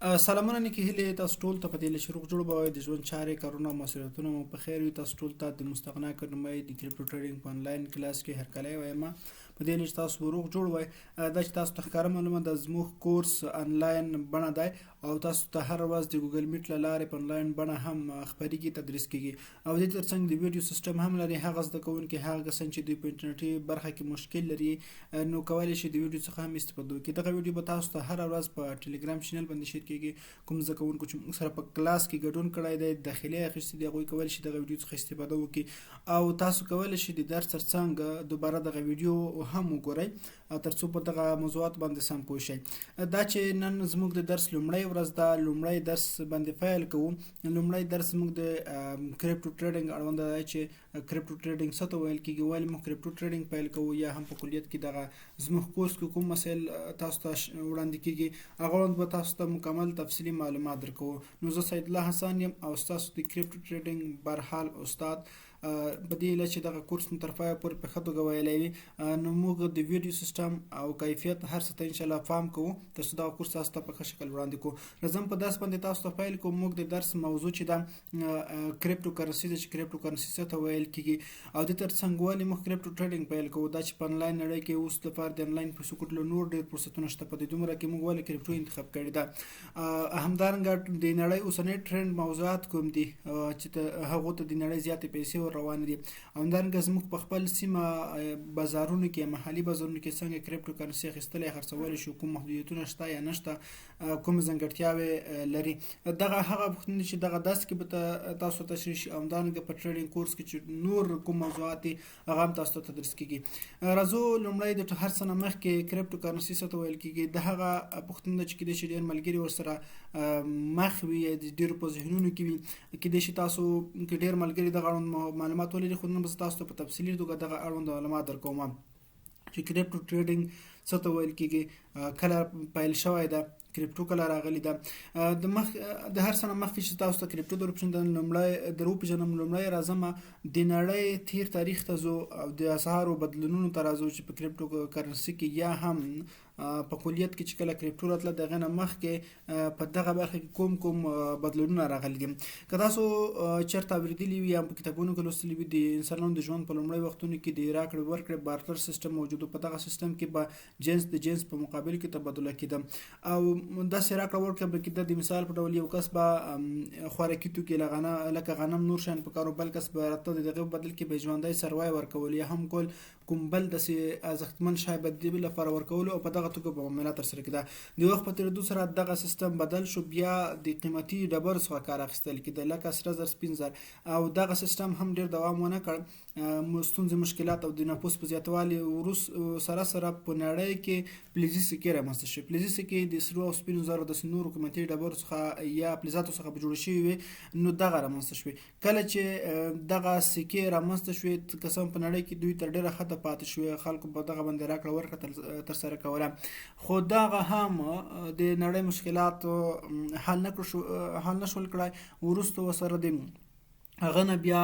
سلامونه نیکې هیلې تاسو ټول ته په دې لږ روغ جوړ به د ژوند چارې کارونه او مسؤلیتونه مو په خیر وي. تاسو ټول ته د مستغنا کارنامې د کریپټو ټریډینګ په انلاین کلاس کې هرکلی وایم. په دې لږ تاسو روغ جوړ وای. دا چې تاسو ته ښکاره معلومه ده زموږ کورس انلاین بڼه دی او تاسو ته هر ورځ د ګوګل میټ له لارې په انلاین بڼه هم خپرېږي، تدریس کیږي او دې ترڅنګ د ویډیو سیسټم هم لري. هغه زده کوونکي هغه کسان چې دوی په انټرنیټي برخه کې مشکل لري نو کولی شي د ویډیو څخه هم استفاده وکړي. دغه ویډیو به تاسو ته هر ورځ په ټلګرام چینل باندې شیر کیږي. کوم زده کوونکو چې موږ سره په کلاس کې ګډون کړی دی داخلي اخیستي دي هغوی کولی شي دغه ویډیو څخه استفاده وکړي او تاسو کولی شي د درس ترڅنګ دوباره دغه ویډیو هم وګورئ ترڅو په دغه موضوعات باندې سم پوه شئ. دا چې نن زموږ د درس لومړی ورځ ده، لومړی درس باندې پیل کوو. لومړی درس زموږ د کریپټو ټریډینګ اړوند دی چې کریپټو ټریډینګ څه ته ویل کیږي، ولې موږ کریپټو ټریډینګ پیل کوو یا هم په کلیت کې دغه زموږ کورس کې کوم مسایل تاسو ته وړاندې کیږي هغه وړاندې به تاسو ته مکمل تفصیلي معلومات درکوو. نو زه سید الله حسن یم او ستاسو د کریپټو ټریډینګ برحال استاد. په دې هیله چې دغه کورس مو تر پایه پورې په ښه توګه ویلی وي. نو موږ د ویډیو سیسټم او کیفیت هر څه ته انشاءالله پام کوو ترڅو دغه کورس تاسو ته په ښه شکل وړاندې کوو. راځم په درس باندې تاسو ته پیل کوو. موږ د درس موضوع چې ده کریپټو کرنسي ده، چې کریپټو کرنسي څه ته ویل کیږي او د ترڅنګ ولې موږ کریپټو ټریډینګ پیل کوو. دا چې په انلاین نړۍ کې اوس لپاره د انلاین پیسو ګټلو نور ډېر فرصتونه شته، په دې دومره کې موږ ولې کریپټو انتخاب کړې ده. همدارنګه د نړۍ اوسنۍ ټرند موضوعات کوم دي چې هغو ته د نړۍ زیاتې پیسې ور روانې دي. همدارنګه زموږ په خپل سیمه بازارونو کې محلي بازارونو کې څنګه کریپټو کرنسي اخیستلی خرڅولی شو، کوم محدودیتونه شته یا نشته، کوم ځانګړتیاوې لري. دغه هغه پوښتنې چې دغه درس کې به تاسو ته تشریح شي. همدارنګه په ټریډینګ کورس کې چې نور کوم موضوعات دي هغه هم تاسو ته تدریس کیږي. راځو لومړی د هر څه نه مخکې کریپټو کرنسي څه ته ویل کیږي. د هغه پوښتنه ده چې کیدای شي ډېر ملګري ورسره مخ وي یا د ډېرو په ذهنونو کې وي. کیدای شي تاسو کې ډېر ملګري دغه اړوند معلومات ولري، خو نن به زه تاسو ته په تفصیلي توګه دغه اړوند معلومات درکوم چې کریپټو ټریډینګ څه ته ویل کیږي، کله پیل شوی ده، کریپټو کله راغلی ده. د هر څه نه مخکې چې تاسو ته کریپټو در وپېژنم لومړی راځم د نړۍ تیر تاریخ ته ځو او د اسعارو بدلونونو ته راځو چې په کریپټو کرنسي کې یا هم په کلیت کې چې کله کریپټو راتله د هغې نه مخکې په دغه برخه کې کوم بدلونونه راغلي دي. که تاسو چېرته اورېدلي وي یا په کتابونو کې لوستلي وي د انسانانو د ژوند په لومړی وختونو کې د راکړې ورکړې بارتر سیسټم موجود و. په دغه سیسټم کې به جنس د جنس په مقابل کې تبادله کېده او داسې راکړه ورکړه به کېده. د مثال په ډول یو کس به خوراکي توکي لکه غنم نور شیان په کار و، بل کس به راته د هغې په بدل کې به ژوندی څاروی ورکول یا هم کول کوم بل داسې ارزښتمن شی به د دې لپاره ورکولو او په دغه توګه به معامله ترسره کېده. د وخت په تېرېدو سره دغه سیسټم بدل شو، بیا د قیمتي ډبرو څخه کار اخیستل کېده لکه سره زر، سپین زر او دغه سیسټم هم ډېر دوام ونه کړ. ستونزې، مشکلات او د نفوس په زیاتوالي سره په نړۍ کې فلزي سکې رامنځته شوې. فلزي سکې د سرو او سپینو زرو داسې نورو قیمتي ډبرو څخه یا فلزاتو څخه به جوړې شوې وي، نو دغه رامنځته شوې. کله چې دغه سکې رامنځته شوې کسان په نړۍ کې دوی تر ډېره حده پاتې شوې، خلکو په دغه باندې راکړه ورکړه ترسره کوله. خو دغه هم د نړۍ مشکلات حل نشول کړای. وروسته ورسره د هغه نه بیا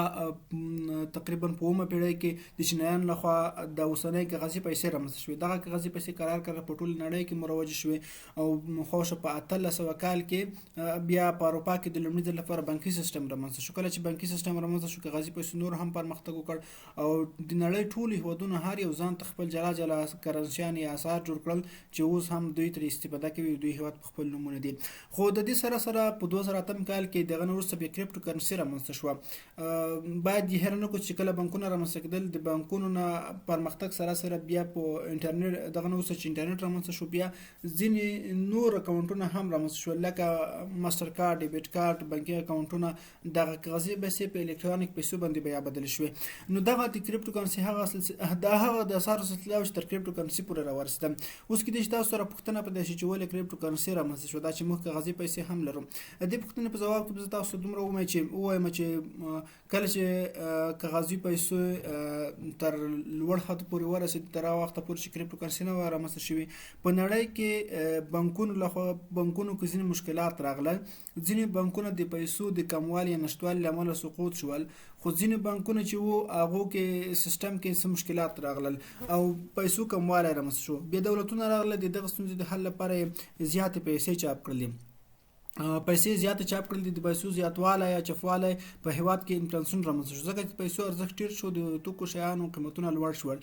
تقریبا په 9مه پیړۍ کې د چینایانو لخوا د اوسنۍ کاغذي پیسې رامنځته شوې. دغه کاغذي پیسې کرار په ټول نړۍ کې مروجې شوې او خواوشا په 1800 کال کې بیا په اروپا کې د لومړي ځل لپاره بانکي سیسټم رامنځته شو. کله چې بانکي سیسټم رامنځته شو کاغذي پیسو نور هم پرمختګ وکړ او د نړۍ ټول هیوادونه هر یو ځان ته خپل جلا جلا کرنسیان یا اسعار جوړ کړل چې اوس هم دوی ترې استفاده کوي. دوی هیواد په خپل نومونه دي. خو د دې سره په 2008 کال کې دغه نه وروسته بیا کریپټو کرنسي رامنځته شوه. باید یې هېره نه کړو چې کله بانکونه رامنځته کېدل د بانکونو نه پرمختګ سره بیا په انټرنیټ دغه نه وروسته چې انټرنیټ رامنځته شو بیا ځینې نور اکاونټونه هم رامنځته شول لکه ماسټر کارت، ډیبټ کارت، بانکي اکاونټونه. دغه کاغذي پیسې په الکترونیک پیسو باندې بیا بدلې شوې. نو دغه د کریپټو کرنسي هغه د اسعارو سلسله چې تر کریپټو کرنسي پورې راورسېده. اوس کېدای شي تاسو سره پوښتنه پیدا شي چې ولې کریپټو کرنسي رامنځته شوه، دا چې موږ کاغذي پیسې هم لرو. د دې پوښتنې په جواب کې زه تاسو ته دومره ووایم چې کله چې کاغذي پیسو تر لوړ حد پورې ورسېد، تر هغه وخته پورې چې کریپټو کرنسي نه وه رامنځته شوې، په نړۍ کې بانکونو کې ځینې مشکلات راغلل. ځینې بانکونه د پیسو د کموالي یا نشتوالي له امله سقوط شول، خو ځینې بانکونه چې وو هغو کې سیسټم کې څه مشکلات راغلل او پیسو کموالی رامنځته شو. بیا دولتونه راغله د دغه ستونزې د حل لپاره یې زیاتې پیسې چاپ کړلې. پیسې زیاته چاپ کړل دي، د پیسو زیاتوالی یا چفوالی په هیواد کې انفلاسیون رامنځته شو، ځکه چې پیسو ارزښت ټیټ شو، د توکو شیانو قیمتونه لوړ شول،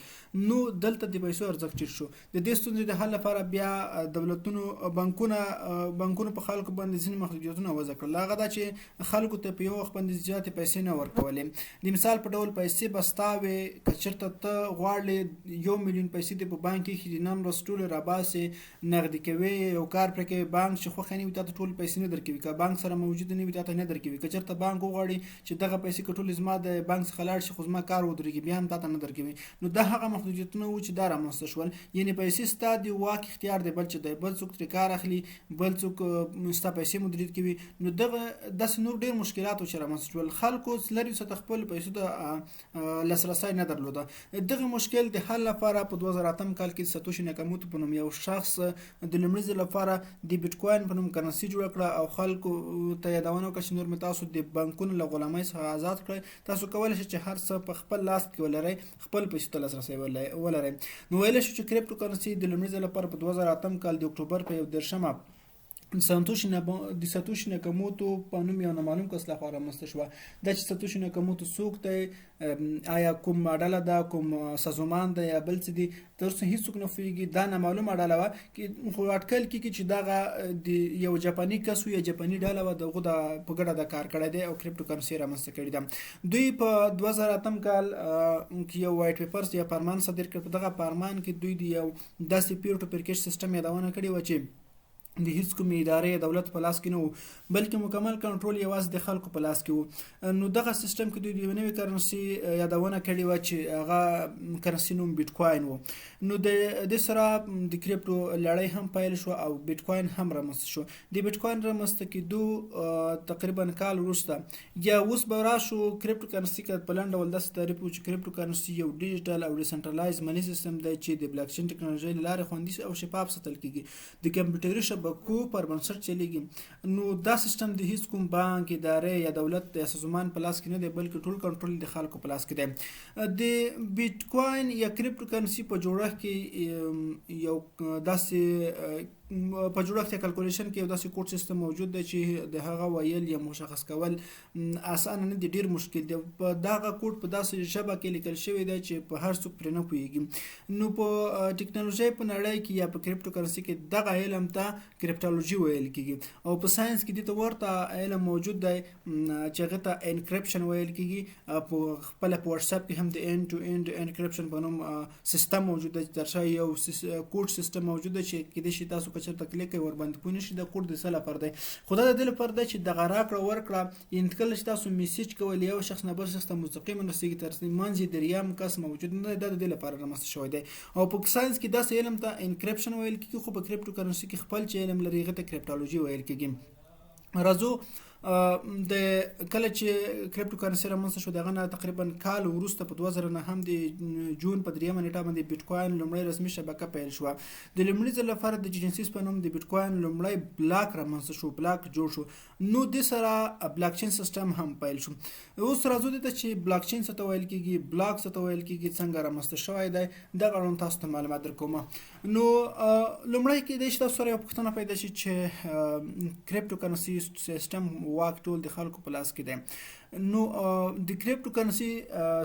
نو دلته د پیسو ارزښت ټیټ شو. د دې ستونزې د حل لپاره بیا دولتونو بانکونو په خلکو باندې ځینې محدودیتونه وضع کړل. هغه دا چې خلکو ته په یو وخت باندې زیاتې پیسې نه ورکولې. د مثال په ډول پیسې به ستا وې، که چېرته ته غواړې 1 میلیون پیسې دې په بانک کې ایښي دي، نن ورځ ټولې راباسې نغدي کوې، یو کار پرې کوې، بانک چې خوښه نه وي تا ته ټولې پیسې نه درکوي، که بانک سره موجود نه وي تا ته نه درکوي. که چېرته بانک وغواړي چې دغه پیسې که ټولې زما د بانک څخه لاړ شي خو زما کار ودرېږي، بیا هم تا ته نه درکوي. نو دا هغه محدودیتونه وو چې دا رامنځته شول. یعنې پیسې ستا د واک اختیار دی، بل چې دی، بل څوک ترې کار اخلي، بل څوک ستا پیسې مدیریت کوي. نو دغه داسې نور ډېر مشکلات وو چې رامنځته شول. خلکو لرې سطح خپل پیسو ته لاسرسی نه درلوده. دغه مشکل د حل لپاره په 2008 کال کې ساتوشي ناکاموتو په نوم یو شخص د لومړي ځل لپاره د بیټکوین په نوم کرنسي جوړه کړه او خلکو ته یادونه وکړه چې نور مې تاسو د بانکونو له غلامۍ څخه آزاد کړئ، تاسو کولی شئ چې هر څه په خپل لاس کې ولرئ، خپل پیسو ته لاسرسی ولرئ. نو ویلی شو چې کریپټو کرنسي د لومړي ځل لپاره په 2008 کال د اکتوبر په 11 د ساتوشي ناکاموتو په نوم یو نامعلوم کس لخوا رامنځته شوه. دا چې ساتوشي ناکاموتو څوک دی، آیا کوم ډله ده، کوم سازمان ده یا بل څه دي، تر اوسه هېڅوک نه پوهېږي. دا نامعلومه ډله وه، خو اټکل کېږي چې دغه د یو جاپاني کس و یا جاپاني ډله وه، دغو په ګډه دا کار کړی دی او کریپټو کرنسي رامنځته کړې ده. دوی په 2008 کال کې یو وایټ پیپرز یا فرمان صادر کړ. په دغه فرمان کې دوی د یو داسې پیر ټو پیر کیش سیسټم یادونه کړې وه چې د هیڅ کومې ادارې دولت په لاس کې نه و، بلکې مکمل کنټرول یوازې د خلکو په لاس کې و. نو دغه سیستم کې دوی د یوې نوې کرنسي یادونه کړې وه چې هغه کرنسي نوم بیټکوین و. نو د دې سره د کریپټو لړۍ هم پیل شو او بیټکوین هم رامنځته شو. د بیټکوین رامنځته کېدو تقریبا کال وروسته یا اوس به راشو کریپټو کرنسي که په لنډ ډول داسې تعریف وکړو چې کریپټو کرنسي یو ډیجیټل او ډیسنټرلایز منی سیستم دی چې د بلاکچین ټکنالوژۍ له لارې خوندي او شفاف ساتل کېږي، د کمپیوټري شبکو پر بنسټ چلیږي. نو دا سیستم د هیڅ کوم بانک، ادارې یا دولت یا سازمان په لاس کې نه دی، بلکې ټول کنټرول د خلکو په لاس کې دی. د بیټکوین یا کریپټو کرنسي په جوړښت کې یو داسې په جوړښت یا کلکولیشن کې یو داسې کوډ سیستم موجود دی چې د هغه ویل یا مشخص کول اسانه نه دي، ډیر مشکل دی. په دغه کوډ په داسې ژبه کې لیکل شوی دی چې په هر څوک پرې نه پوهېږي. نو په ټکنالوژۍ په نړۍ کې یا په کریپټو کرنسي کې دغه علم ته کریپټالوژي ویل کېږي او په ساينس کې دې ته ورته علم موجود دی چې هغه ته انکریپشن ویل کېږي. په خپل په واتس اپ کې هم د اینډ ټو اینډ انکریپشن په نوم سیستم موجود دی، تر شا یو کوډ سیستم موجود دی چې کېدای شي تاسو که چېرته کلیک کوئ ورباندې پوه نه شئ د کوډ د څه لپاره دی. خو دا د دې لپاره دی چې دغه راکړه ورکړه، یعنې کله چې تاسو میسیج کوئ له یو شخص نه بل شخص ته مستقیما رسېږي، تر منځ یې دریم کس موجود نه دی، دا د دې لپاره رامنځته شوی دی. او په ساينس کې داسې علم ته انکریپشن ویل کېږي، خو په کریپټو کرنسي کې خپل چې علم لري هغه ته کریپټالوژي ویل کېږي. راځو د کله چې کریپټو کرنسي رامنځته شو دغه نه تقریبا کال وروسته په 2009 هم د جون په 3 نیټه باندې بیټکوین لومړی رسمي شبکه پیل شوه. د لومړي ځل لپاره د جینسیس په نوم د بیټکوین لومړی بلاک رامنځته شو، بلاک جوړ شو. نو د سره بلاکچین سیستم هم پیل شو. اوس راځو دته چې بلاکچین څه ته ویل کېږي، بلاک څه ته ویل کېږي، څنګه رامنځته شوی دی، دغه اړوند تاسو ته معلومات درکوم. نو لومړی کېدای شي تاسو سره یو پوښتنه پیدا شي چې کریپټو کرنسي سیستم واک ټول د خلکو په لاس کې دی. نو د کریپټو کرنسي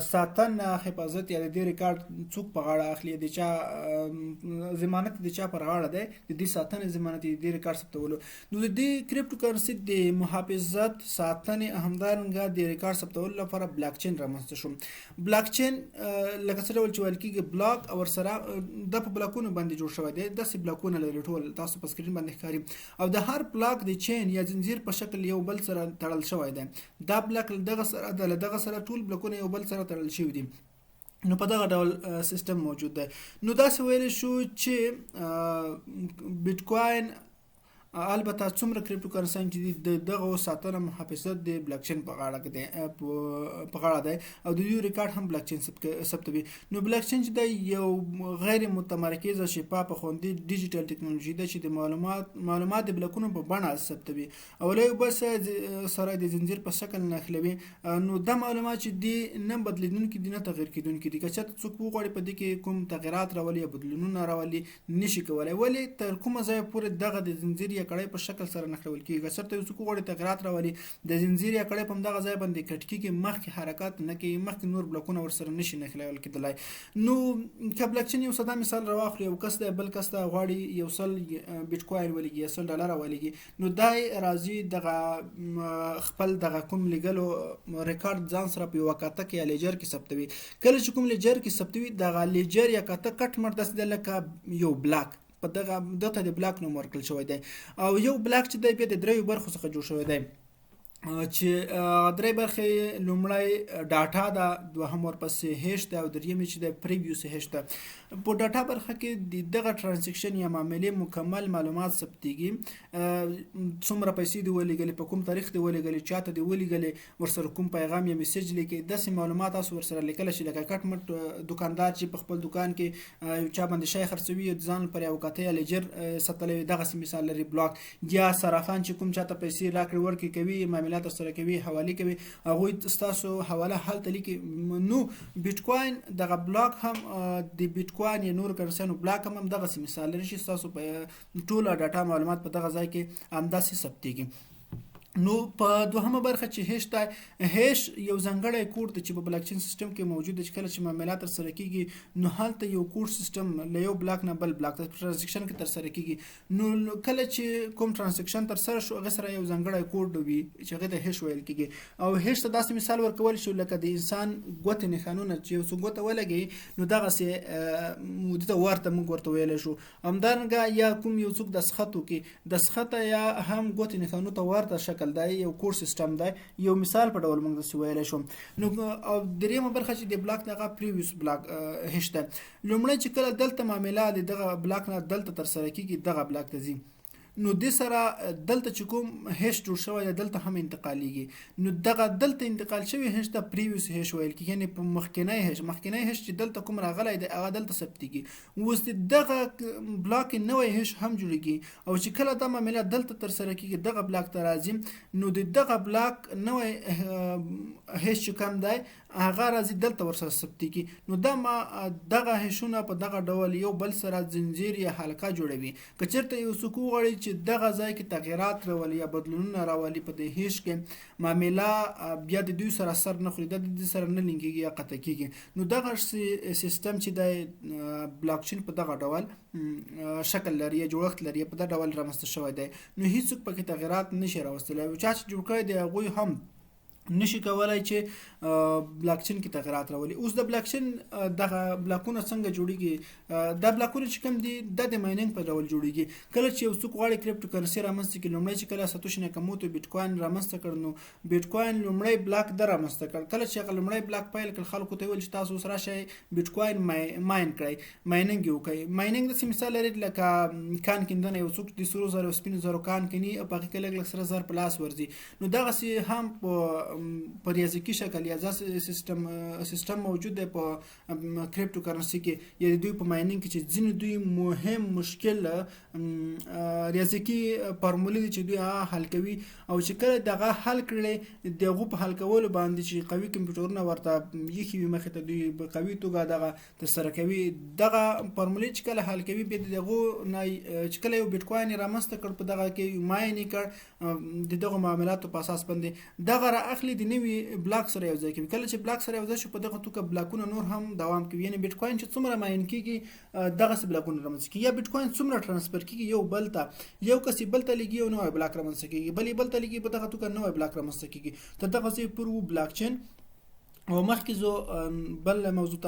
ساتنه، حفاظت یا د دې ریکارډ څوک په غاړه اخلي، د چا ضمانت د چا پر غاړه دی، د دې ساتنې ضمانت د دې ریکارډ ثبتولو. نو د دې کریپټو کرنسي د محافظت، ساتنې، همدارنګه د ریکارډ ثبتولو لپاره بلاکچین رامنځته شو. بلاکچین لکه څه ډول چې ویل کېږي بلاک او ورسره د په بلاکونو باندې جوړ شوی دی، داسې بلاکونه لري ټول تاسو په سکرین باندې ښکاري، او د هر بلاک د چین یا زنجیر په شکل یو بل سره تړل شوی دی. دا بلاک دغه سره ټول بلاکونه یو بل سره تړل شوي دي. نو په دغه ډول سیستم موجود دی. نو داسې ویلی شو چې بیټکوین البته څومره کریپټو کرنسي چې دغه ساتنه محافظت د بلاکچین په غاړه کې دی، په غاړه دی او د یو ریکارډ هم بلاکچین ثبتوي. نو بلاکچین چې دی یو غیر متمرکزه، شفافه، خوندي ډیجیټل ټکنالوژي ده چې د معلومات د بلاکونو په بڼه ثبتوي او له یو بل سره د زنجیر په شکل نښلوي. نو دا معلومات چې دي نه بدلیدونکي دي، نه تغیر کېدونکي دي. که چېرته څوک وغواړي په دې کې کوم تغیرات راولي یا بدلونونه راولي، نشي کولی. ولې تر کومه ځایه پورې دغه د زنجیر یا کړۍ په شکل سره نښلول کېږي. چېرته یو څوک وغواړي تغیرات راولي د زنځیر یا کړۍ په همدغه ځای باندې کټ کېږي، مخکې حرکات نه کوي، مخکې نور بلاکونه ورسره نشي نښلول کېدلی. نو که بلاکچین یو ساده مثال راواخلو، یو کس دی بل کس ته غواړي یو سل بیټ کوین ولېږي یا $100 ولېږي، نو دی راځي دغه خپل دغه کوم لیږلو ریکارډ ځان سره په یوه کاته کې یا لیجر کې ثبتوي. کله چې کوم لیجر کې ثبتوي دغه لیجر یا کاته کټ مټ داسې دی لکه یو بلاک، په دغه د بلاک نوم ورکړل شوی دی. او یو بلاک چې دی بیا د 3 برخو څخه جوړ شوی دی، چې 3 برخې لومړی ډاټا ده، دوهم ورپسې هیش ده او درېیمې چې د پریویوس هیش ده. په ډاټا برخه کې دغه ترانزیکشن یا معاملې مکمل معلومات ثبتېږي، څومره پیسې دې ولېږلې، په کوم تاریخ دې ولېږلې، چاته دې ولېږلې، ورسره کوم پیغام یا میسج لیکي، داسې معلومات تاسو ورسره لیکلی شي. لکه کټ مټ دوکاندار چې په خپل دوکان کې یو چا باندې شی خرڅوي، ځان لپاره یو کاته یا لیجر ساتلی وي، دغسې مثال لري بلاک. یا صرافان چې کوم چاته پیسې راکړې ورکړې کوي، معاملات ورسره کوي، حوالې کوي، هغوی ستاسو حواله هلته لیکي. نو بیټ کوین دغه بلاک هم د بیټ کوین یا نورو کرنسیانو بلاک هم دغسې مثال لري چې ستاسو په ټوله ډاټا معلومات په دغه ځای کې همداسې ثبتېږي. نو په دوهمه برخه چې هیش دی، هیش یو ځانګړی کوډ دی چې په بلاکچین سیستم کې موجود دی، چې کله چې معاملات ترسره کېږي نو هلته یو کوډ سیستم له یو بلاک نه بل بلاک ته ترانزیکشن کې ترسره کېږي. نو کله چې کوم ترانزیکشن ترسره شو هغه سره یو ځانګړی کوډ وي چې هغې ته هیش ویل کېږي. او هیش ته داسې مثال ورکول شو لکه د انسان ګوتې نښانونه چې یو څوک ګوته ولګوي نو دغسې دې ته ورته موږ ورته ویلی شو. همدارنګه یا کوم یو څوک دستخط وکړي، دستخطه یا هم ګوتې نښانو ته ورته شکل دی، یو کور سیستم دی، یو مثال په ډول موږ داسې ویلی شو. نو او درېیمه برخه چې د بلاک دغه پریویوس بلاک هیش دی. لومړی چې کله دلته معامله د دغه بلاک نه دلته ترسره کېږي دغه بلاک ته ځي، نو دې سره دلته چې کوم هیش جوړ شوی دی دلته هم انتقالیږي. نو دغه دلته انتقال شوی هیش ته پریویوس هیش ویل کېږي، یعنې په مخکینی هیش چې دلته کوم راغلی دی هغه دلته ثبتېږي. اوس دغه بلاک نوی هیش هم جوړېږي، او چې کله دا معامله دلته ترسره کېږي دغه بلاک ته راځي، نو د دغه بلاک نوی هیش چې کوم دی هغه راځي دلته ورسره ثبتېږي. نو دغه هیشونه په دغه ډول یو بل سره زنځیر یا حلقه جوړوي. که چېرته یو څوک وغواړي چې دغه ځای کې تغیرات راولي یا بدلونونه راولي په د هیش کې، معامله بیا د دوی سره سر نه خوري، د دوی سره نه لینکېږي یا قطع کېږي. نو دغه سیستم چې دی بلاکچین په دغه ډول شکل لري یا جوړښت لري، په دغه ډول رامنځته شوی دی. نو هیڅوک پکې تغیرات نشي راوستلی. چا چې جوړ کړی دی هغوی هم نشي کولای چې بلاکچین کې تغیرات راولي. اوس د بلاکچین دغه بلاکونه څنګه جوړیږي؟ دا بلاکونه چې کوم دي د مایننګ په ډول جوړیږي. کله چې یو څوک غواړي کریپټو کرنسي رامنځته کړي، لومړی چې کله ساتوشي ناکاموتو بیټ کوین رامنځته کړ، نو بیټ کوین لومړی بلاک ده رامنځته کړ. کله چې هغه لومړی بلاک پیل کړ، خلکو ته ویل چې تاسو اوس راشئ بیټ کوین ماین کړئ، مایننګ یې وکړئ. مایننګ داسې مثال لري لکه کان کیندنه، یو څوک د سرو زرو سپینو زرو کان کیني او په هغې کې لږ سره زر په لاس ورځي. نو دغسې هم په ریاضیکي شکل یا ځکه سیستم موجود دی په کریپټو کرنسي کې، یا د دوی په مایننګ کې چې ځینې دوی مهم مشکل ریاضیکي فارمولې دي چې دوی هغه حل کوي، او چې کله دغه حل کړي د هغو په حل کولو باندې چې قوي کمپیوټرونه ورته ایښي وي مخې ته، دوی په قوي توګه دغه ترسره کوي. دغه فارمولې چې کله حل کوي بیا د هغو نه چې کله یو بیټ کوین یې رامنځته کړ، په دغه کې ماین یې کړ، د دغو معاملاتو په اساس باندې دغه را اخلي د نوي بلاک سره یو ځای کوي. کله چې بلاک سره یو ځای شو په دغه توګه بلاکونه نور هم دوام کوي. یعنې بیټ کوین چې څومره ماین کېږي دغسې بلاکونه رامنځته کېږي، یا بیټ کوین څومره ترانسفر کېږي یو بل ته، یو کس بل ته لګي یو نوی بلاک رامنځته کېږي، بل بل ته لګي په دغه توګه نوی بلاک رامنځته کېږي. تر دغه ځای پورې بلاکچین. او مخکې زه بل موضوع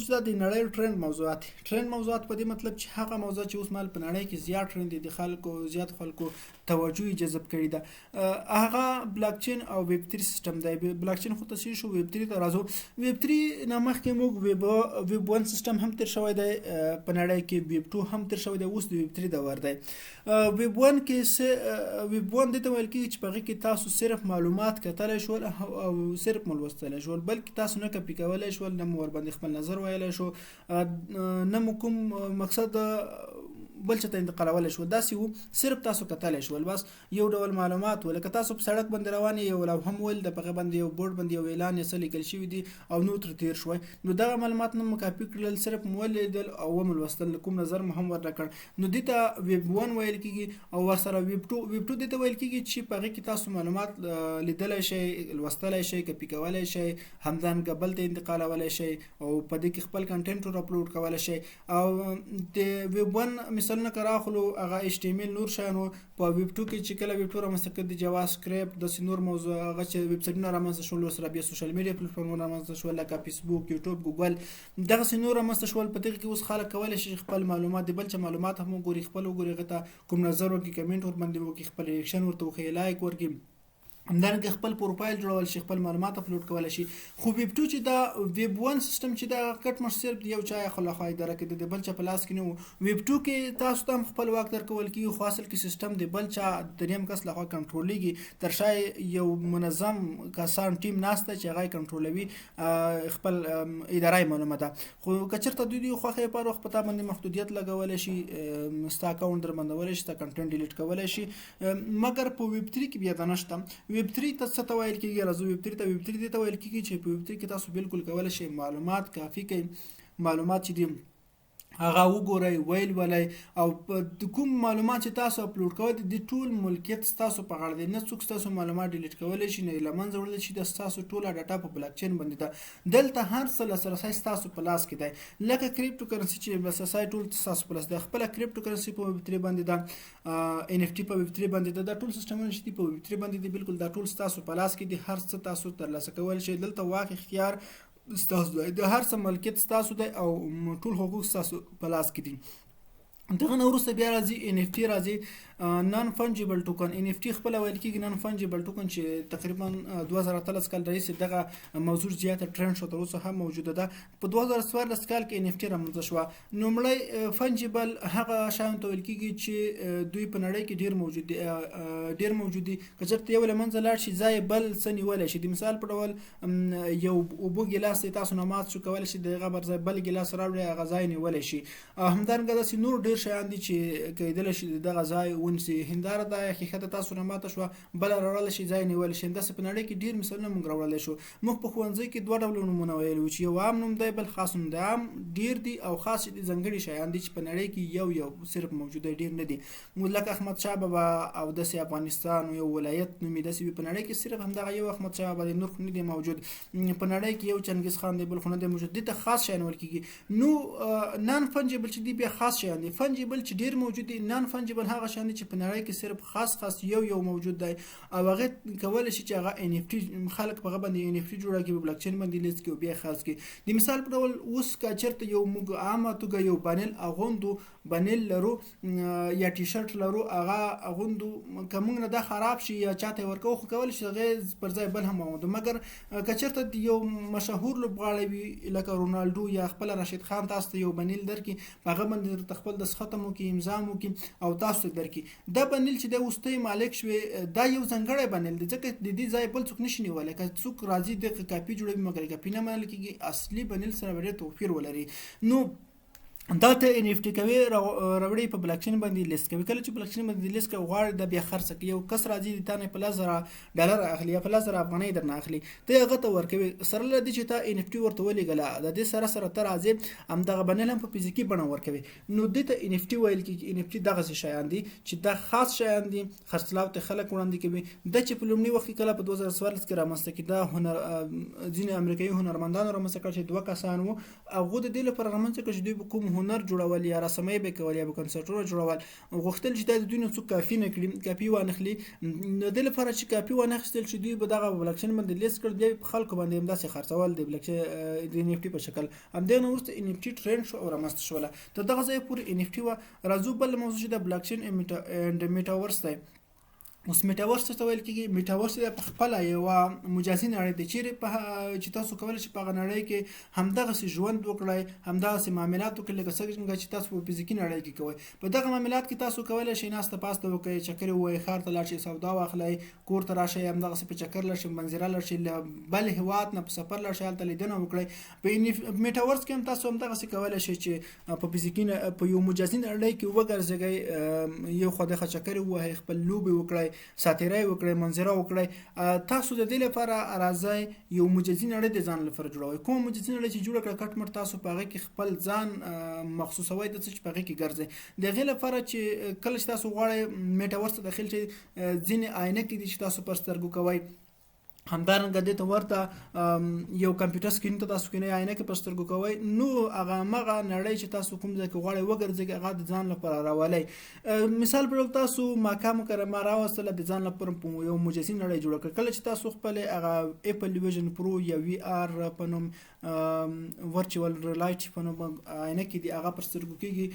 چې دا د نړۍ ټرند موضوعات په دې مطلب چې هغه موضوع چې اوس مال په نړۍ کې زیات ټرند دي، د زیات خلکو توجه جذب کړي ده، هغه بلاکچین او ویب 3 سیستم دی. بلاکچین خو تصحیح شو، ویب 3 ته راځو. ویب 3 نه مخکې موږ ویب 1 سیستم هم تیر شوی دی په نړۍ کې، ویب 2 هم تیر شوی دی، اوس د ویب 3 دور دی. ویب 1 کې ویب 1 دې ته ویل کېږي چې په هغې کې تاسو صرف معلومات کتلی شول او صرف مو لوستلی شول، بلکې تاسو نه کپي کولی شول، نه مو ورباندې خپل نظر ویلی شو، نه مو کوم مقصد بل چا ته انتقالولی شول. داسې و صرف تاسو کتلی شول، بس یو ډول معلومات و. لکه تاسو په سړک باندې روان یې، یو لوحه هم ول د هغه باندې یو بورډ باندې یو اعلان یا څه لیکل شوي دي او نو تر تیر شوی، نو دغه معلومات نه مو کاپي کړل، صرف مو ولیدل او ومو لوستل، کوم نظر مو هم ورنه کړ. نو دې ته ویب 1 ویل کېږي او ورسره ویب 2. ویب 2 دې ته ویل کېږي چې په هغې کې تاسو معلومات لیدلی شئ، لوستلی شئ، کپي کولی شئ، همدارنګه بل ته انتقالولی شئ او په دې کې خپل کنټینټ ور اپلوډ کولی شئ. او د ویب 1 مثالونه که راخلو هغه HTML نور شیان و. په ویب 2 کې چې کله ویب 2 رامنځته کړ د جاوا سکرپټ داسې نور موضوع هغه چې ویب سایټونه رامنځته شول، ورسره بیا سوشل میډیا پلیټفارمونه رامنځته شول لکه فیسبوک، یوټیوب، ګوګل، دغسې نور رامنځته شول. په دغه کې اوس خلک کولی شي خپل معلومات د بل چا معلومات هم وګوري، خپل وګوري، هغه ته کوم نظر ورکړي، کمنټ ورباندې وکړي، خپل ریاکشن ورته وښیي، لایک ورکړي، همدارنګه خپل پروفایل جوړول شي، خپل معلومات اپلوډ کولی شي. خو ویب 2 چې دا ویب 1 سیستم چې دا کټ مټ صرف یو چا خلخوا اداره کېده، د بل چا په لاس کې نه و. ویب 2 کې تاسو ته هم خپل واک درکول کېږي، خو اصل کې سیستم د بل چا دریم کس لخوا کنټرولېږي، تر شا یو منظم کسان ټیم ناست دی چې هغه یې کنټرولوي، خپل اداره معلومه ده. خو که چېرته دوی د خوښې لپاره وخت په تا باندې محدودیت لګولی شي، ستا اکاونټ در بندولی شي، ستا کنټینټ ډیلیټ کولی شي. مګر په ویب 3 کې بیا دا نشته. ویب 3 ته څه ته ویل کېږي؟ راځو ویب 3 ته. ویب 3 دې ته ویل کېږي چې په ویب 3 کې تاسو بالکل کولی شئ معلومات کافي کړئ، معلومات چې دي هغه وګورئ، ویلولئ، او د کوم معلومات چې تاسو اپلوډ کوئ د ټول ملکیت ستاسو په غاړه دی. نه څوک ستاسو معلومات ډیلیټ کولی شي، نه یې له منځه وړلی شي. د ستاسو ټوله ډاټا په بلاک چین باندې ده. دلته هر څه لاسرسی ستاسو په لاس کې دی، لکه کریپټو کرنسي چې لاسرسی ټول ستاسو په لاس دی. خپله کریپټو کرنسي په ویب 3 باندې ده، NFT په ویب 3 باندې ده. دا ټول سیسټمونه چې دي په ویب 3 باندې دي، بالکل دا ټول ستاسو په لاس کې دي. هر څه تاسو ترلاسه کولی شئ. دلته واک اختیار ستاسو دی، د هر څه ملکیت ستاسو دی او ټول حقوق ستاسو په لاس کې دي. دغه نه وروسته بیا راځي NFT، راځي نان فنجیبل ټوکن. NFT خپله ویل کېږي نان فنجیبل ټوکن، چې تقریبا 2013 کال راهیسې دغه موضوع زیاته ټرند شو، تر اوسه هم موجوده ده. په 2014 کال کې NFT رامنځته شوه. لومړی فنجیبل هغه شیانو ته ویل کېږي چې دوی په نړۍ کې ډېر موجود دي. که چېرته یو له منځه لاړ شي، ځای بل څه نیولی شي. د مثال په ډول یو اوبو ګیلاس دی، تاسو نه مات شو، کولی شي د هغه پر ځای بل ګیلاس راوړئ، هغه ځای نیولی شي. همدارنګه داسې نور ډېر شیان دي چې کیدلی شي دغه ځای ونیسي. هنداره دا ښیښه د تاسو نه ماته شوه، بله راوړلی شي، ځای نیولی شي. همداسې په نړۍ کې ډېر مثالونه موږ راوړلی شو. موږ په ښوونځي کې 2 ډوله نومونه ویلي وو، چې یو عام نوم دی، بل خاص نوم دی. عام ډېر دي او خاص چې دي ځانګړي شیان دي چې په نړۍ کې یو صرف موجود دی، ډېر نه دي. لکه احمدشاه بابا او داسې افغانستان یو ولایت نوم یې داسې وي. په نړۍ کې صرف همدغه یو احمدشاه بابا دی، نور خو نه دی موجود. په نړۍ کې یو چنګیز خان دی، بل خو نه دی موجود. دې ته خاص شیان ویل کېږي. نو نان فنجیبل چې دي بیا خاص شیان دي. فنجیبل چې ډېر موجود دي، نان فنجیبل هغه شیان دي چې په نړۍ کې صرف خاص یو موجود دی او هغه کولی شي چې هغه NFT خلک په هغه باندې NFT جوړه کړي، په بلاک چین باندې لیست کړي او بیا خاص کړي. د مثال په ډول اوس که چېرته یو موږ عامه توګه یو بانل اغوندو، بانل لرو یا ټي شرټ لرو، هغه اغوندو، که موږ نه دا خراب شي یا چاته یې ورکوو، خو کولی شي هغې پر ځای بل هم اغوندو. مګر که چېرته د یو مشهور لوبغاړی وي لکه رونالډو یا خپله راشد خان تاسو ته یو بانل درکړي، په هغه باندې درته خپل دستخط هم وکړي، امضا هم وکړي او تاسو ته درکړي. دا بانل چې دی اوس ته یې مالک شوې، دا یو ځانګړی بانل دی، ځکه د دې ځای بل څوک نشي نیولی. که څوک راځي دغه کاپي جوړوي، مګر کاپي نه منل کېږي، اصلي بانل سره به ډېر توپیر ولري. نو دا ته NFT کوي، راوړي په بلاک چین باندې لیست کوي. کله چې بلاک چین باندې لیست کوي، غواړي دا بیا خرڅ کړي. یو کس راځي د تا نه په $10,000 اخلي یا په $10,000 افغانۍ درنه اخلي، ته هغه ته ورکوي. سره له دې چې تا NFT ورته ولېږله، د دې سره ته راځي همدغه بانل هم په فزیکي بڼه ورکوي. نو دې ته NFT ویل کېږي. NFT دغسې شیان دي چې دا خاص شیان دي، خرڅلاو ته خلک وړاندې کوي. دا چې په لومړي وخت کې کله په 2014 کې رامنځته کېده، ځینې امریکایي هنرمندانو رامنځته کړ چې 2 کسان وو. هغوی د دې لپاره رامنځته کړ چې دوی به کوم هنر جوړول یا رسمۍ به کول یا به کنسرټونه جوړول، غوښتل چې دا د دوی نه څوک کاپي نه کړي، کاپي وانخلي. د دې لپاره چې کاپي وانخیستل شي، دوی به دغه بلاک چین باندې لیست کړ، بیا په خلکو باندې همداسې خرڅول د بلاک چین د NFT په شکل. همدې نه وروسته NFT ټرینډ شو او رامنځته شوله. تر دغه ځایه پورې NFT وه. راځو بل موضوع چې د بلاک چین اینډ میټاورس دی. اوس میټاورس څه ته ویل کېږي؟ میټاورس په خپله یوه مجازي نړۍ ده چیرې چې تاسو کولی شئ په هغه نړۍ کې همدغسې ژوند وکړئ، همدغسې معاملات وکړئ لکه څنګه چې تاسو په فزیکي نړۍ کې کوئ. په دغه معاملات کې تاسو کولی شئ ناسته پاسته وکړئ، چکرې ووهئ، ښار ته لاړ شئ، سودا واخلئ، کور ته راشئ، همدغسې په چکر لاړ شئ، منظره لاړ شئ، له بل هېواد نه په سفر لاړ شئ، هلته لیدنه وکړئ. په میټاورس کې هم تاسو همدغسې کولی شئ چې په فزیکي په یو مجازي نړۍ کې وګرځئ، یو خوا دغه چکرې ووهئ، خپل لوبې وکړئ، ساتیرۍ وکړئ، منظره وکړئ. تاسو د دې لپاره راځئ یو مجازي نړۍ د ځان لپاره جوړوئ. کومه مجازي نړۍ چې جوړه کړه کټ مټ تاسو په هغه کې خپل ځان مخصوصوئ د څه چې په هغې کې ګرځئ. د هغې لپاره چې کله چې تاسو غواړئ میټاورس ته داخل شئ، ځینې عینکې دي چې تاسو پر سترګو کوئ، همدارنګه دې ته ورته یو کمپیوټر سکرین ته تاسو کینئ، عینکې پر سترګو کوئ، نو هغه همغه نړۍ چې تاسو کوم ځای کې غواړئ وګرځئ هغه د ځان لپاره راولئ. مثال په ډول تاسو مکه مکرمه راوستله، د ځان لپاره په یو مجازي نړۍ جوړه کړه. کله چې تاسو خپلې هغه اپل ویژن پرو یا وي آر په نوم ورچوال ریالایټي په نوم عینکې دي هغه پر سترګو کېږي،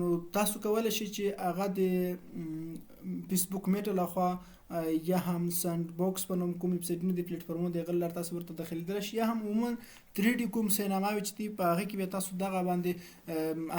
نو تاسو کولی شئ چې هغه د فیسبوک میټا لخوا یا هم ساند باکس په نوم کوم ویبسایټونه دي پلیټفارمونه د هغه لار تاسو ورته داخلیدلی شئ، یا هم عموما 3D کوم سینماوي چې دي په هغه کې بیا تاسو دغه باندې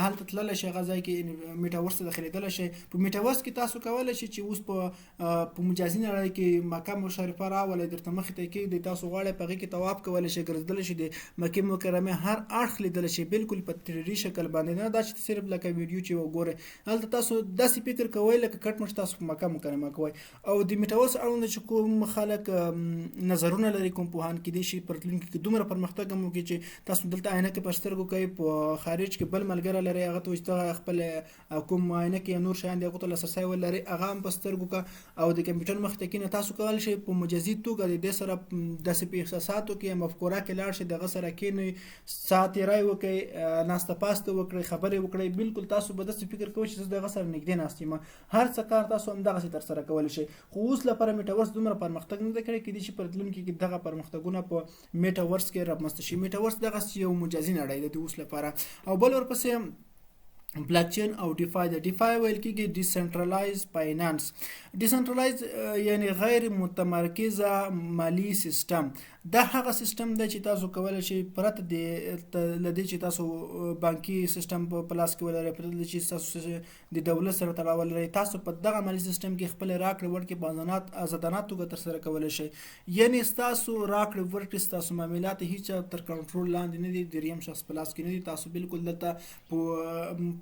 هلته تللی شئ، هغه ځای کې میټاورس ته داخلیدلی شئ. په میټاورس کې تاسو کولی شئ چې اوس په مجازي نړۍ کې مکه مشرفه راولئ، درته مخې ته کېږدئ، تاسو غواړئ په هغې کې طواف کولی شئ، ګرځېدلی شئ، د مکې مکرمې هر اړخ لیدلی شئ، بالکل په 3D شکل باندې، نه دا چې صرف لکه ویډیو چې وګورئ. هلته تاسو داسې فکر کوئ لکه کټ مټ تاسو په مکه مکرمه کوئ. او د میټاورس اړوند چې کوم خلک نظرونه لري، کوم پوهان کېدای شي په راتلونکي کې دومره پرمختګ هم وکړي چې تاسو دلته عینکې پر سترګو کوئ، په خارج کې بل ملګری لري هغه ته وایي چې دغه خپل کوم عینکې یا نور شیان دي هغو ته لاسرسی ولري، هغه هم په سترګو کا، او د کمپیوټر مخې ته کښېنئ. تاسو کولی شئ په مجازي توګه د دې سره داسې په احساساتو کې یا مفکوره کې لاړ شئ، دغه سره کښېنئ، ساعت تېری وکړئ، ناسته پاسته وکړئ، خبرې وکړئ، بالکل تاسو به داسې فکر کوئ چې زه دغه سره نږدې ناست یم. هر څه کار تاسو همدغسې ترسره کولی شئ. خو اوس لپاره میټاورس دومره پرمختګ نه دی کړی، کېدای شي په راتلونکي کې دغه پرمختګونه په میټاورس کې رامنځته شي. میټاورس دغسې یو مجازي نړۍ ده د اوس لپاره. او بل ورپسې بلاک چین او ډیفای ده. ډیفای ویل کېږي ډیسنټرلایز فاینانس. ډیسنټرلایز یعنی غیر متمرکزه مالی سیستم. دا هغه سیستم دی چې تاسو کولی شئ پرته له دې چې تاسو بانکي سیستم په لاس کې ولرئ، پرته له چې تاسو د دولت سره تړاو ولرئ، تاسو په دغه مالي سیستم کې خپلې راکړې ورکړې په ازادانه توګه ترسره کولی شئ. یعنې ستاسو راکړې ورکړې، ستاسو معاملات هېڅ تر کنټرول لاندې نه دي، د دریم شخص په لاس کې نه دي. تاسو بالکل دلته په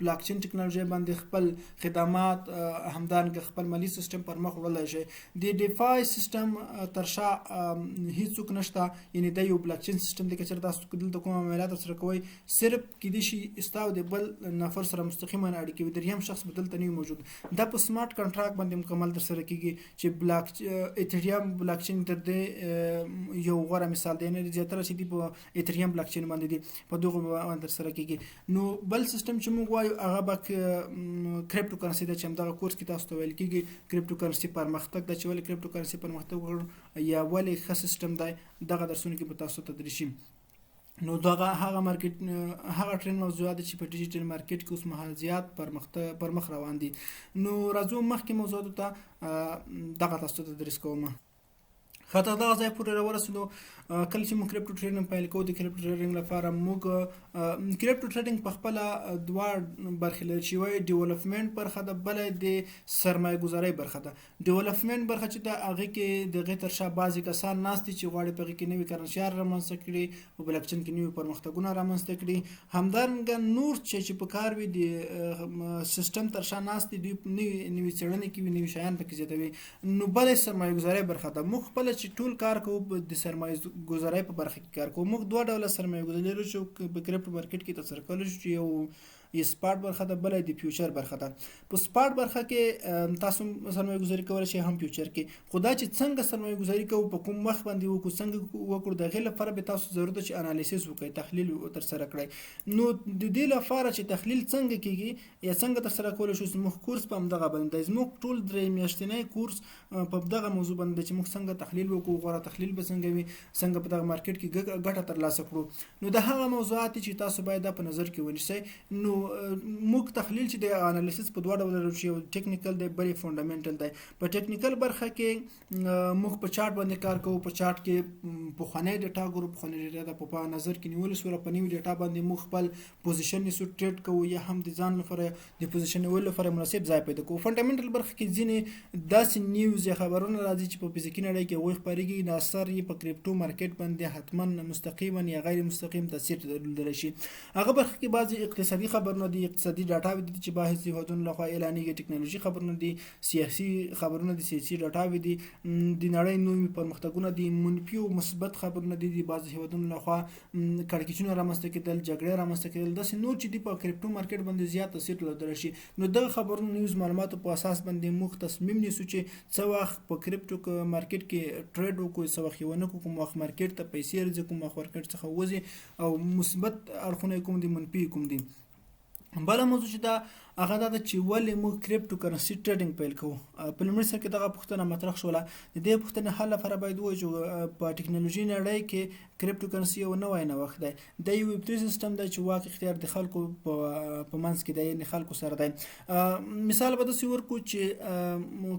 بلاک چین ټکنالوژۍ باندې خپل خدمات، همدارنګه خپل مالي سیستم پر مخ وړلی شئ. د ډیفای سیستم تر شا هېڅوک نشته، یعنې دا یو بلاک چین سیستم دی. که چېرې تاسو دلته کوم عملیات ترسره کوئ، صرف کېدای شي ستا او د بل نفر سره مستقیما اړیکې وي، دریم شخص به دلته نه وي موجود. دا په سمارټ کنټراکټ باندې مکمل ترسره کېږي چې ایتریوم بلاک چین تر دې یو غوره مثال دی، یعنې زیاتره چې دي په ایتریوم بلاک چین باندې دي، په دغو باندې ترسره کېږي. نو بل سیستم چې موږ وایو هغه به کریپټو کرنسي ده، چې همدغه کورس کې تاسو ته ویل کېږي کریپټو کرنسي پرمختګ ده، چې ولې کریپټو کرنسي پرمختګ وکړ یا ولې ښه سیستم دی، دغه درسونه کې به تاسو تدریس شي. نو دغه هغه مارکیټ هغه ټرند موضوعات چې په ډیجیټل مارکیټ کې اوس مهال زیات پر مخ روان دي. نو راځو مخکې موضوعاتو ته دغه تاسو ته تدریس کوم. خاطر دغه ځای پورې راورسېدو. کله چې موږ کریپټو ټریډینګ پیل کوو، د کریپټو ټریډینګ لپاره موږ کریپټو ټریډینګ په خپله دوه برخې لري، چې یوه ډیولپمنټ برخه ده، بله د سرمایه ګذارۍ برخه ده. ډیولپمنټ برخه چې ده هغې کې د هغې تر شا بعضې کسان ناست دي چې غواړي په هغې کې نوي کرنسیان رامنځته کړي، په بلاک چین کې نوي پرمختګونه رامنځته کړي. همدارنګه نور چې په کار وي د سیستم تر شا ناست دي، دوی نوي څېړنې کوي، نوي شیان پکې زیاتوي. نو بله سرمایه ګذارۍ برخه ده. موږ خپله چې ټول کار کوو د سرمایه ګذارۍ په برخه کې کار کوو. موږ دوه ډوله سرمایه ګذاري لرو چې په کریپټو مارکیټ کې ترسره کولی شو، چې یو سپاټ برخه ده، بله د فیوچر برخه ده. په سپاټ برخه کې تاسو سرمایه ګذاري کولی شئ، هم فیوچر کې. خو دا چې څنګه سرمایه ګذاري کوو، په کوم وخت باندې وکړو، څنګه وکړو، د هغې لپاره به تاسو ضرورت ده چې انالیسیس وکړئ، تحلیل ترسره کړئ. نو د دې لپاره چې تحلیل څنګه کېږي یا څنګه ترسره کولی شو، زموږ کورس په همدغه باندې دی. زموږ ټول 3 میاشتنی کورس په دغه موضوع باندې دی چې موږ څنګه تحلیل وکړو، غوره تحلیل به څنګه وي، څنګه په دغه مارکیټ کې ګټه ترلاسه کړو. نو د هغه موضوعات چې تاسو باید دا په نظر کې ونیسئ. نو موږ تحلیل چې د انالیسس په دوه ډول لرو، یو ټیکنیکل دی بل فونډامنټل دی. په ټیکنیکل برخه کې موږ په چارت باندې کار کوو. په چارت کې پخوانی ډیټا ګورو، پخوانی ډیټا په نظر کې نیول سره په نیو ډیټا باندې موږ خپل پوزیشن نیسو ټریډ کوو یا هم د ځان لپاره د پوزیشن نیولو لپاره مناسب ځای پیدا کوو. فونډامنټل برخه کې ځینې داسې نیوز یا خبرونه راځي چې په فزیکي نړۍ کې هغوی خپرېږي، د اثر یې په کریپټو مارکیټ باندې حتما مستقیما یا غیر مستقیم تاثیر درلودلی شي. هغه برخه کې بعضې اقتصادي خبرونه دي، اقتصادي ډاټاوې دي چې باعث هیوادونو لخوا اعلانېږي، ټکنالوژي خبرونه دي، سیاسي خبرونه دي، سیاسي ډاټاوې دي، د نړۍ نوي پرمختګونه دي، منفي او مثبت خبرونه دي، د بعضې هیوادونو لخوا کړکېچونه رامنځته کېدل، جګړې رامنځته کېدل، داسې نور چې دي په کریپټو مارکیټ باندې زیات تاثیر درلودلی شي. نو دغه خبرونه نیوز معلوماتو په اساس باندې موږ تصمیم نیسو چې څه وخت په کریپټو مارکیټ کې ټریډ وکړو، څه وخت یې ونه کړو، کوم وخت مارکیټ ته پیسې راځي، کوم وخت مارکیټ څخه وځي، او مثبت اړخونه کوم دي، منفي کوم دي. بله موضوع چې دا هغه دا ده چې ولې موږ کریپټو کرنسي ټریډینګ پیل کوو. په لومړي سر کې دغه پوښتنه مطرح شوله. د دې پوښتنې حل لپاره باید ووایو چې په ټکنالوژي نړۍ کې کریپټو کرنسي یو نوی نوښت دی. د یو ویب 3 سیستم دی چې واک اختیار د خلکو په منځ کې دی، یعنې خلکو سره دی. مثال به داسې ورکړو چې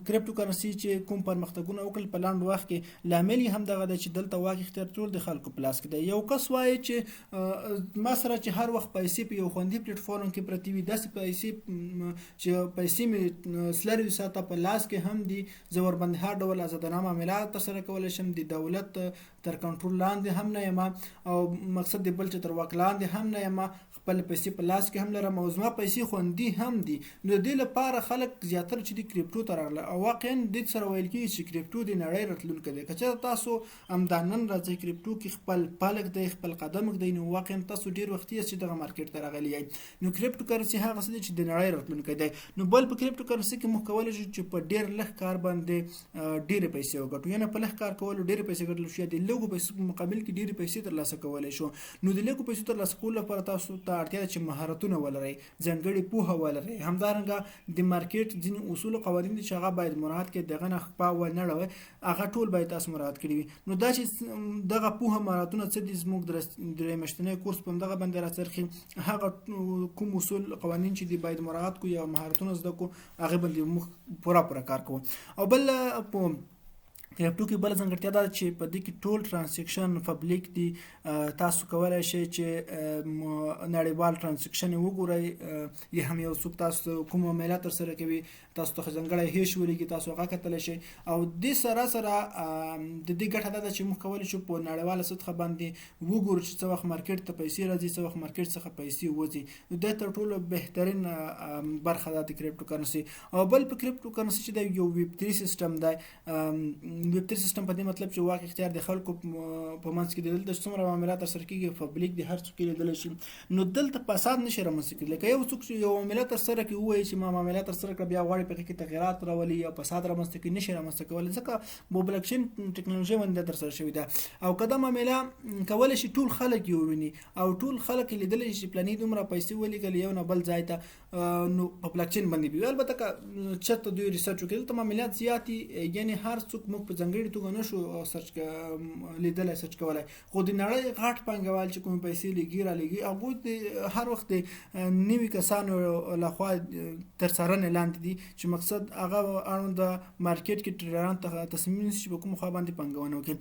کریپټو کرنسي چې کوم پرمختګونه وکړل په لنډ وخت کې، لامل یې هم دغه دی چې دلته واک اختیار ټول د خلکو په لاس کې دی. یو کس وایي چې ما سره چې هر وخت پیسې په یو خوندي پلیټفارم کې پرتې وي، داسې پیسې چې پیسې مې سلري ساته په لاس کې هم دي، زه ورباندې هر ډول ازادانه معاملات ترسره کولی شم، د دولت تر کنټرول لاندې هم نه یم، او مقصد د بل چې تر واک لاندې هم نه یم، خپل پیسې په لاس کې هم لرم، او زما پیسې خوندي هم دي. نو د دې لپاره خلک زیاتره چې د کریپټو ته راغله، او واقعا دې سره ویل کېږي چې کریپټو د نړۍ راتلونکی دی. که چېرته تاسو همدا نن راځئ کریپټو کې خپل پالک دی، خپل قدم ږدئ، نو واقعا تاسو ډېر وختي یاست چې دغه مارکیټ ته راغلي یئ. نو کریپټو کرنسي هغه څه دی چې د نړۍ راتلونکی دی. نو بل په کریپټو کرنسي کې موږ کولی شو چې په ډېر لږ کار باندې ډېرې پیسې وګټو، یعنې په لږ کار کولو ډېرې پیسې ګټلی شو، یا د لږو پیسو په مقابل کې ډېرې پیسې ترلاسه کولی شو. نو د لږو پیسو ترلاسه کولو لپاره تاسو ته اړتیا ده چې مهارتونه ولرئ، ځانګړې پوهه ولرئ. همدارنګه د مارکیټ ځینې اصول او قوانین دي چې هغه باید مراعات کړئ، دغه نه خپه ونه اړوئ، هغه ټول باید تاسو مراعات کړي وي. نو دا چې دغه پوهه مهارتونه څه دي، زموږ د درې میاشتنی کورس په همدغه باندې راڅرخي، هغه کوم اصول قوانین چې دي باید مراعات کړو یا مهارتونه زده کړو، هغه باندې موږ پوره کار کوو. او بل په کریپټو کې بل ځانګړتیا دا چې په دې کې ټول ترانزیکشن پبلیک دي. تاسو کولی شئ چې نړیوال ترانزیکشن وګورئ، یا هم یو څوک تاسو کوم معامله ترسره کوي، تاسو ته ځانګړی هیش ولېږي، تاسو هغه کتلی شئ. او دې سره د دې ګټه دا ده چې موږ کولی شو په نړیواله سطحه باندې وګورو چې څه وخت مارکیټ ته پیسې راځي، څه وخت مارکیټ څخه پیسې وځي. نو دا تر ټولو بهترین برخه ده د کریپټو کرنسي. او بل په کریپټو کرنسي چې دی یو ویب 3 سیستم دی. ویب 3 سیستم په دې مطلب چې واک اختیار د خلکو په منځ کې دی، دلته څومره معاملات ترسره کېږي پبلیک دی، هر څوک یې لیدلی شي. نو دلته فساد نشي رامنځته کېدلی. که یو څوک چې یو معامله ترسره کړي ووایي چې ما معامله ترسره کړه، بیا غواړي په هغې کې تغیرات راولي یا فساد رامنځته کړي، نشي رامنځته کولی، ځکه په بلاکچین ټکنالوژۍ باندې ترسره شوې ده. او که دا معامله کولی شي ټول خلک یې وویني او ټول خلک یې لیدلی شي چې پلاني دومره پیسې ولېږلې یو نه بل ځای ته، نو په بلاکچین باندې وي. البته که چېرته دوی ریسرچ وکړي، دلته معاملات زیات دي، یعنې هر څوک موږ په ځانګړې توګه نشو لیدلی سرچ کولی. خو د نړۍ غټ پانګوال چې کومې پیسې لیږي رالیږي، هغوی د هر وخت د نوي کسانو لخوا تر څارنې لاندې دي، چې مقصد هغه اړوند د مارکیټ کې ټریډران ته تصمیم نیسي چې په کوم خوا باندې پانګونه وکړي.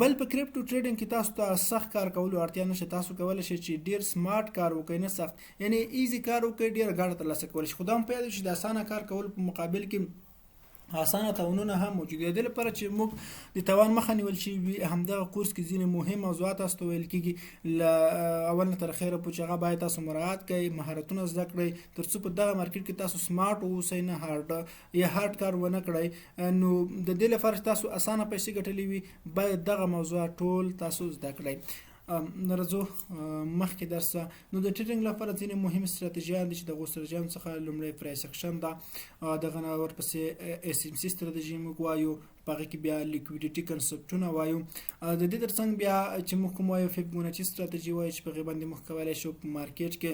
بل په کریپټو ټریډینګ کې تاسو ته سخت کار کولو اړتیا نشته. تاسو کولی شئ چې ډېر سمارټ کار وکړئ، نه سخت، یعنې ایزي کار وکړئ، ډېره ګټه ترلاسه کولی شئ. خو دا هم په یاد چې د اسانه کار کولو په مقابل کې اسانه تاوانونه هم موجود دي. د لپاره چې موږ د تاوان مخه نیول شي، همدغه کورس کې ځینې مهم موضوعات تاسو ته ویل کېږي. له اول نه تر اخره پورې چې هغه باید تاسو مراعات کړئ، مهارتونه زده کړئ، تر څو په دغه مارکیټ کې تاسو سمارټ واوسئ، نه هارډ کار ونه کړئ. نو د دې لپاره چې تاسو اسانه پیسې ګټلې وي، باید دغه موضوعات ټول تاسو زده کړئ. نرځو مخکې درسه. نو د ټریډینګ لپاره ځینې مهم ستراتیژیان دي، چې دغو ستراتیژیانو څخه لومړی پرایس اکشن ده، دغه نه ورپسې SMC ستراتیژي موږ وایو، په هغې کې بیا لیکویډیټي کنسپټونه وایو. د دې تر څنګ بیا چې موږ کوم وایو فیبوناچي ستراتیژي وایو، چې په هغې باندې موږ کولی شو په مارکیټ کې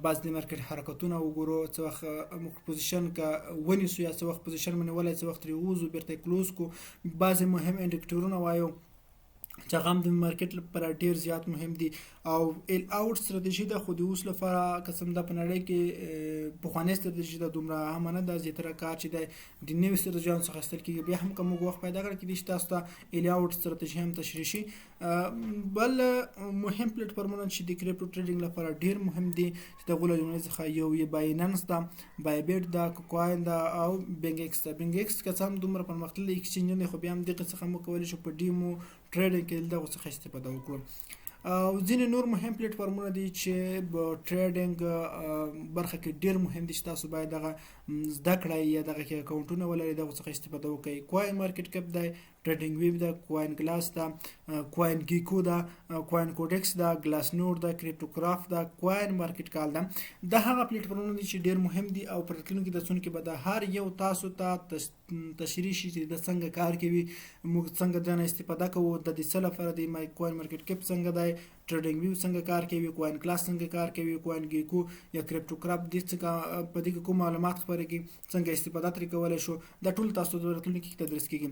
بعض د مارکیټ حرکتونه وګورو، څه وخت موږ پوزیشن که ونیسو یا څه وخت پوزیشن مو نیولی، څه وخت ترې ووځو، بېرته یې کلوز کړو. بعضې مهم انډیکټورونه وایو، چې هغه هم د مارکیټ لپاره ډیر زیات مهم دي. او ال اوټ ستراتیژي د خو د اوس لپاره قسم د پنړې کې پخوانی ستراتیژي د دومره هم نه د زیاتره کار چې د نوې ستراتیژیانو څخه اخیستل کېږي. بیا هم کوم وخت پیدا کړ کې د تاسو ته ال اوټ ستراتیژي هم تشریح شي. بل مهم پلیټ فارمونه چې د کریپټو ټریډینګ لپاره ډیر مهم دي چې د غوړو جملې څخه یو یې بایننس دا، بایبیټ دا، کوکوین دا او بینګ ایکس دا. بینګ ایکس که څه هم دومره پرمختللی ایکسچینج نه، خو بیا هم دغه څخه مو کولی شو په ډیمو ټریډینګ کې دغه څخه استفاده وکړو. او ځینې نور مهم پلیټ فارمونه دي چې په ټریډینګ برخه کې ډیر مهم دي چې تاسو باید دغه زده کړئ یا دغه کې اکاونټونه ولرئ، دغه څخه استفاده وکړئ. کوین مارکیټ کپ دی، ټریډینګ ویو دا، کوین گلاس دا، کوین گیکو دا، کوین کوډکس دا، گلاس نور دا، کریپټو کرافت دا، کوین مارکیټ کال دا. دا هغه پلیټ فارمونه دي چې ډیر مهم دي او په راتلونکي درسونو کې به د هر یو تاسو ته تشریح شي چې د څنګه کار کوي، موږ څنګه دنه استفاده کوو، د دې څه لپاره د کوین مارکیټ کپ څنګه دی، ټریډینګ ویو څنګه کار کوي، کوین کلاس څنګه کار کوي، کوین گیکو یا کریپټو کرافت د څه په دې کې کوم معلومات خبرېږي، څنګه استفاده ترې کولای شو، دا ټول تاسو د راتلونکي کې تدریس کیږي.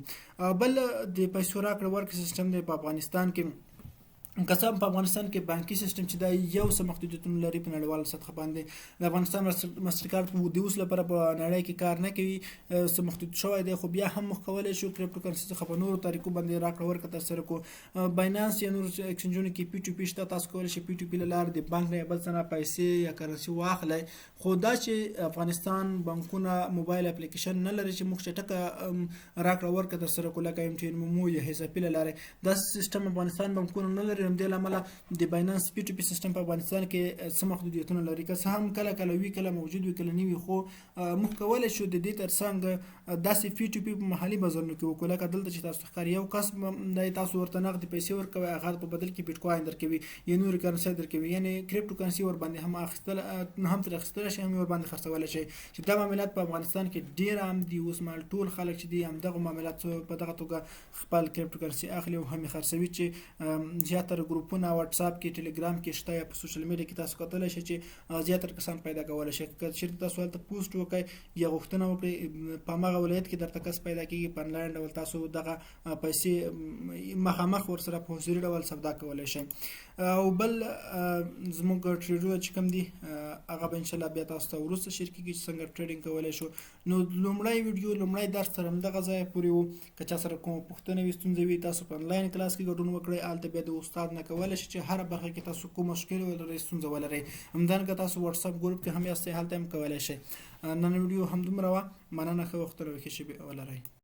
بل د پیسو راکړه ورکړه سیستم دی په افغانستان کې. که څه هم په افغانستان کې بانکي سیستم چې دا یو څه محدودیتونه لري په نړیواله سطحه باندې. د افغانستان ماسټر کارت د اوس لپاره په نړۍ کې کار نه کوي، څه محدود شوی دی، خو بیا هم موږ کولی شو کریپټو کرنسي څخه په نورو طریقو باندې راکړه ورکړه ترسره کړو. باینانس یا نور ایکسچینجونو کې پی ټو پی شته، تاسو کولی شئ پی ټو پی له لارې د بانک نه یا بل څه نه پیسې یا کرنسي واخلئ. خو دا چې افغانستان بانکونه موبایل اپلیکیشن نه لري چې موږ چټکه راکړه ورکړه ترسره کړو لکه ایم ټي ان مومو یا حسابي له لارې، دا سیستم افغانستان بانکونه نه لري. همدې له امله د باینانس پی ټو پی سیستم په افغانستان کې څه محدودیتونه لري، که څه هم کله کله وي، کله موجود وي، کله نه وي، خو موږ کولی شو د دې ترڅنګ داسې پی ټو پی په محلي بازارونو کې وکړو. لکه دلته چې تاسو ښکاري یو کس دی، تاسو ورته نغدې پیسې ورکوئ، هغه په بدل کې بیټکوین درکوي یا نورې کرنسۍ درکوي، یعنې کریپټو کرنسي ور باندې هم ترې اخیستلی شئ، هم ور باندې خرڅولی شئ. چې دا معاملات په افغانستان کې ډېر عام دي. اوس مهال ټول خلک چې دي همدغه معاملات په دغه توګه خپل کریپټو کرنسي اخلي او هم یې خرڅوي، چې زیاتره ګروپونه واتساپ کې، ټلګرام کې شته یا په سوشل میډیا کې تاسو کتلی شئ چې زیاتره کسان پیدا کولی شئ. که چېرته تاسو هلته پوسټ وکړئ یا غوښتنه وکړئ، په هماغه ولایت کې درته کس پیدا کېږي، په انلاین ډول تاسو دغه پیسې مخامخ ورسره په حضوري ډول سودا کولی شئ. او بل زموږ ټریډرونه چې کوم دي هغه به انشاءالله بیا تاسو ته وروسته شیر کېږي چې څنګه ټریډینګ کولی شو. نو لومړی ویډیو، لومړی درس تر همدغه ځایه پورې و. که چا سره کومه پوښتنه وي، ستونزه وي، تاسو په انلاین کلاس کې ګډون وکړئ. هلته بیا د استاد نه کولی شئ چې هره برخه کې تاسو کوم مشکل ولرئ، ستونزه ولرئ. همدارنګه تاسو واتساپ ګروپ کې هم یاستئ، هلته هم کولی شئ. نن ویډیو همدومره وه. مننه، ښه وختونه ولرئ.